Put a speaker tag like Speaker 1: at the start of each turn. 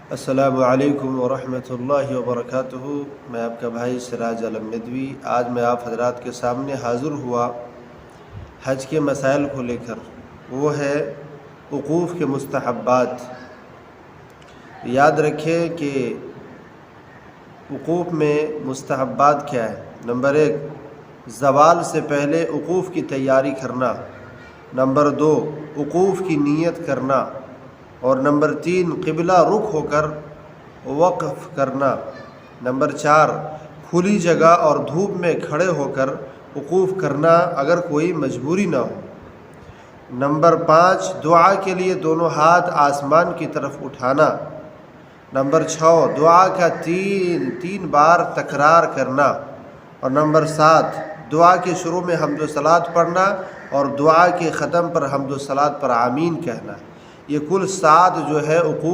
Speaker 1: السلام علیکم ورحمۃ اللہ وبرکاتہ۔ میں آپ کا بھائی سراج عالم ندوی آج میں آپ حضرات کے سامنے حاضر ہوا حج کے مسائل کو لے کر۔ وہ ہے وقوف کے مستحبات۔ یاد رکھیں کہ وقوف میں مستحبات کیا ہے۔ نمبر 1، زوال سے پہلے وقوف کی تیاری کرنا۔ نمبر 2، وقوف کی نیت کرنا۔ اور نمبر 3، قبلہ رخ ہو کر وقف کرنا۔ نمبر 4، کھلی جگہ اور دھوپ میں کھڑے ہو کر وقوف کرنا اگر کوئی مجبوری نہ ہو۔ نمبر 5، دعا کے لیے دونوں ہاتھ آسمان کی طرف اٹھانا۔ نمبر 6، دعا کا تین بار تکرار کرنا۔ اور نمبر 7، دعا کے شروع میں حمد و صلوات پڑھنا اور دعا کے ختم پر حمد و صلوات پر آمین کہنا۔ یہ کل 7 جو ہے وقوف